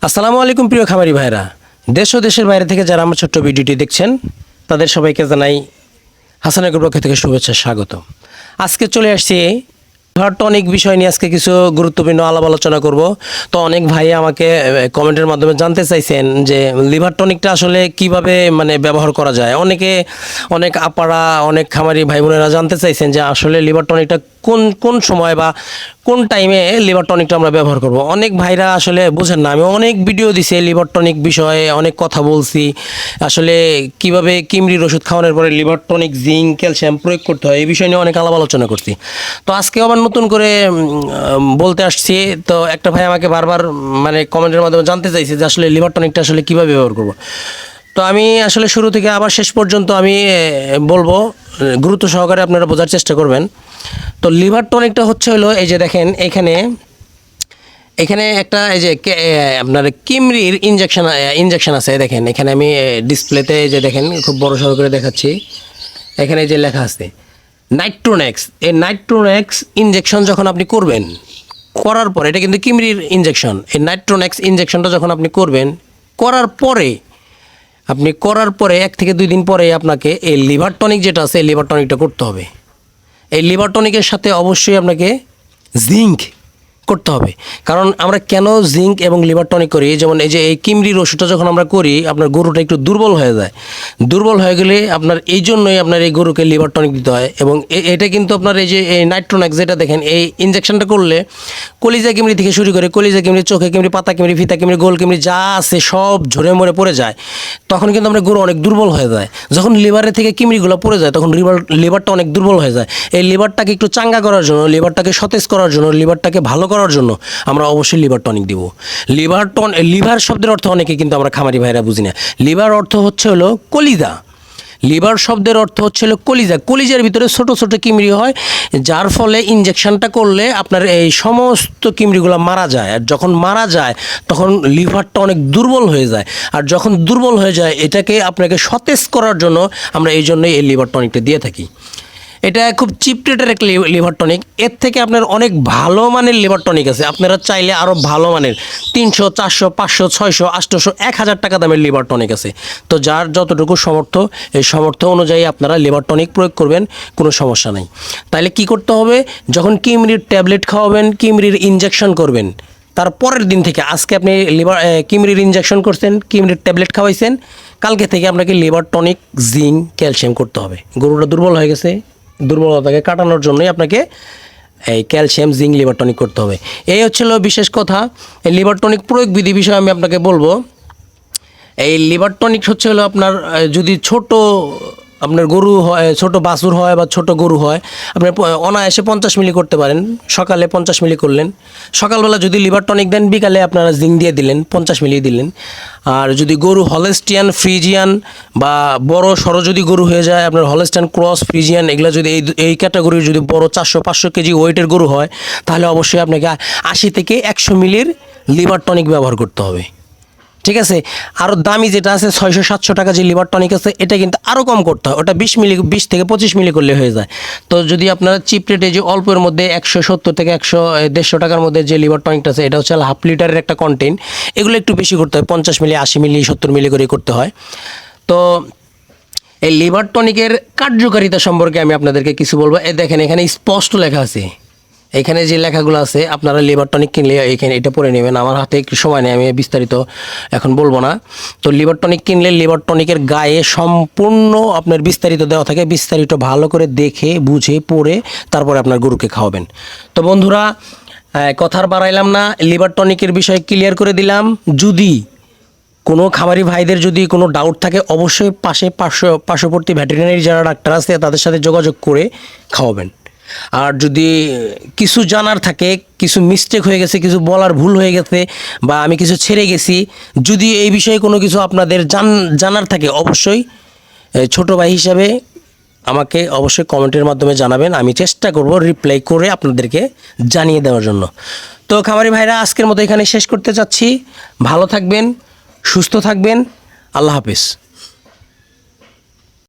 আসসালামু আলাইকুম প্রিয় খামারি ভাইরা, দেশ ও দেশের বাইরে থেকে যারা আমার ছোট্ট ভিডিওটি দেখছেন তাদের সবাইকে জানাই হাসান এগ্রোর পক্ষ থেকে শুভেচ্ছা স্বাগত। আজকে চলে আসছি লিভার টনিক বিষয় নিয়ে আজকে কিছু গুরুত্বপূর্ণ আলাপ আলোচনা করব। তো অনেক ভাই আমাকে কমেন্টের মাধ্যমে জানতে চাইছেন যে লিভার টনিকটা আসলে কিভাবে ব্যবহার করা যায়। অনেক আপারা অনেক খামারি ভাই বোনেরা জানতে চাইছেন যে আসলে লিভার টনিকটা কোন সময় বা কোন টাইমে লিভার টনিকটা আমরা ব্যবহার করব। অনেক ভাইরা আসলে বোঝেন না। আমি অনেক ভিডিও দিছি লিভার টনিক বিষয়ে, অনেক কথা বলছি আসলে কিভাবে কিমরির ওষুধ খাওয়ানোর পরে লিভার টনিক, জিঙ্ক, ক্যালসিয়াম প্রয়োগ করতে হয় এই বিষয় নিয়ে অনেক আলাপ আলোচনা করছি। তো আজকে আবার নতুন করে বলতে আসছি। তো একটা ভাই আমাকে বারবার কমেন্টের মাধ্যমে জানতে চাইছে যে আসলে লিভার টনিকটা আসলে কীভাবে ব্যবহার করব। তো আমি আসলে শুরু থেকে আবার শেষ পর্যন্ত আমি বলবো, গুরুত্ব সহকারে আপনারা বোঝার চেষ্টা করবেন। তো লিভার টনিকটা হলো এই যে দেখেন এখানে একটা এই যে আপনার কিমরির ইনজেকশন আছে। দেখেন এখানে আমি ডিসপ্লেতে যে দেখেন খুব বড় সড়ো করে দেখাচ্ছি। এখানে যে লেখা আছে নাইট্রোনেক্স। এই নাইট্রোনেক্স ইনজেকশন যখন আপনি করার পরে, এটা কিন্তু কিমরির ইনজেকশন, এই নাইট্রোনেক্স ইনজেকশনটা যখন আপনি করার পরে 1 থেকে 2 দিন পরে আপনাকে এই লিভার টনিক যেটা আছে এই লিভার টনিকটা করতে হবে। এই লিভার টনিকের সাথে অবশ্যই আপনাকে জিঙ্ক করতে হবে। কারণ আমরা কেন জিঙ্ক এবং লিভার টনিক করি, যেমন এই যে এই কিমরির ওষুধটা যখন আমরা করি আপনার গরুটা একটু দুর্বল হয়ে যায়। দুর্বল হয়ে গেলে আপনার এই জন্যই আপনার এই গরুকে লিভার টনিক দিতে হয়। এবং এটা কিন্তু আপনার এই যে এই নাইট্রোনেক্স যেটা দেখেন এই ইনজেকশনটা করলে কলিজা কিমরি থেকে শুরু করে কলিজা কিমরি, চোখে কিমরি, পাতা কিমরি, ফিতা কিমরি, গোল কিমরি যা আছে সব ঝরে মরে পড়ে যায়। তখন কিন্তু আমরা গরু অনেক দুর্বল হয়ে যায়। যখন লিভারের থেকে কিমরিগুলো পড়ে যায় তখন লিভারটা অনেক দুর্বল হয়ে যায়। এই লিভারটাকে একটু চাঙ্গা করার জন্য, লিভারটাকে সতেজ করার জন্য, লিভারটাকে ভালো করার জন্য আমরা অবশ্যই লিভার টনিক দিব। লিভার শব্দের অর্থ অনেকে কিন্তু আমরা খামারি ভাইরা বুঝি না। লিভার অর্থ হলো কলিজা। লিভার শব্দের অর্থ হলো কলিজা। কলিজার ভিতরে ছোট ছোট কিমরি হয়, যার ফলে ইনজেকশনটা করলে আপনার এই সমস্ত কিমরিগুলো মারা যায়। আর যখন মারা যায় তখন লিভারটা অনেক দুর্বল হয়ে যায়। আর যখন দুর্বল হয়ে যায় এটাকে আপনাকে সতেজ করার জন্য আমরা এই জন্যই এই লিভার টনিকটা দিয়ে থাকি। এটা খুব চিপ রেটের একটা লিভার টনিক। এর থেকে আপনার অনেক ভালো মানের লিভার টনিক আছে। আপনারা চাইলে আরও ভালো মানের 300, 400, 500, 600, 800, 1000 টাকা দামের লিভার টনিক আছে। তো যার যতটুকু সামর্থ্য, এই সামর্থ্য অনুযায়ী আপনারা লিভার টনিক প্রয়োগ করবেন, কোনো সমস্যা নেই। তাহলে কি করতে হবে, যখন কিমরির ট্যাবলেট খাওয়াবেন, কিমরির ইনজেকশন করবেন, তার পরের দিন থেকে, আজকে আপনি কিমরির ইনজেকশন করছেন, কিমরির ট্যাবলেট খাওয়াইছেন, কালকে থেকে আপনাকে লিভার টনিক, জিঙ্ক, ক্যালসিয়াম করতে হবে। গরুটা দুর্বল হয়ে গেছে, দুর্বলতাকে কাটানোর জন্যই আপনাকে এই ক্যালসিয়াম, জিঙ্ক, লিভার টনিক করতে হবে। এই হচ্ছিল বিশেষ কথা। এই লিভার টনিক প্রয়োগ বিধি বিষয়ে আমি আপনাকে বলবো। এই লিভার টনিক হলো আপনার যদি আপনার গরু হয়, ছোট বাছুর হয় বা ছোট গরু হয়, আপনি অনায়াসে 50 মিলি করতে পারেন। সকালে 50 মিলি করলেন, সকালবেলা যদি লিভার টনিক দেন, বিকালে আপনারা জিঙ্ক দিয়ে দিলেন, 50 মিলি দিলেন। আর যদি গরু হলস্টিয়ান, ফ্রিজিয়ান বা বড় সড়ো যদি গরু হয়ে যায়, আপনার হলস্টিয়ান, ক্রস, ফ্রিজিয়ান এগুলো যদি এই ক্যাটাগরির যদি বড় 400-500 কেজি ওয়েটের গরু হয়, তাহলে অবশ্যই আপনাকে 80 থেকে 100 মিলির লিভার টনিক ব্যবহার করতে হবে। ঠিক আছে। আরও দামি যেটা আছে 600-700 টাকা যে লিভার টনিক আছে, এটা কিন্তু আরও কম করতে হয়। ওটা 20 থেকে 25 মিলি করলে হয়ে যায়। তো যদি আপনারা চিপ রেটে যে অল্পের মধ্যে 170 থেকে 150 টাকার মধ্যে যে লিভার টনিকটা আছে, এটা হচ্ছে 1/2 লিটারের একটা কন্টেন্ট, এগুলো একটু বেশি করতে হয়, 50 মিলি, 80 মিলি, 70 মিলি করে করতে হয়। তো এই লিভার টনিকের কার্যকারিতা সম্পর্কে আমি আপনাদেরকে কিছু বলবো। দেখেন এখানে স্পষ্ট লেখা আছে, এখানে যে লেখাগুলো আছে আপনারা লিভার টনিক কিনলে এখানে এটা পড়ে নেবেন। আমার হাতে একটু সময় নেই, আমি বিস্তারিত এখন বলবো না। তো লিভার টনিক কিনলে লিভার টনিকের গায়ে সম্পূর্ণ আপনার বিস্তারিত দেওয়া থাকে। বিস্তারিত ভালো করে দেখে বুঝে পড়ে তারপরে আপনার গরুকে খাওয়াবেন। তো বন্ধুরা, কথার বাড়াইলাম না, লিভার টনিকের বিষয়ে ক্লিয়ার করে দিলাম। যদি কোনো খামারি ভাইদের যদি কোনো ডাউট থাকে, অবশ্যই পার্শ্ববর্তী ভেটেরিনারি যারা ডাক্তার আছে তাদের সাথে যোগাযোগ করে খাওয়াবেন। আর যদি কিছু জানার থাকে, কিছু মিস্টেক হয়ে গেছে, কিছু বলার ভুল হয়ে গেছে বা আমি কিছু ছেড়ে গেছি, যদি এই বিষয়ে কোনো কিছু আপনাদের জানার থাকে, অবশ্যই ছোট ভাই হিসাবে আমাকে অবশ্যই কমেন্টের মাধ্যমে জানাবেন। আমি চেষ্টা করব রিপ্লাই করে আপনাদেরকে জানিয়ে দেওয়ার জন্য। তো খামারি ভাইরা, আজকের মতো এখানে শেষ করতে চাচ্ছি। ভালো থাকবেন, সুস্থ থাকবেন। আল্লাহ হাফেজ।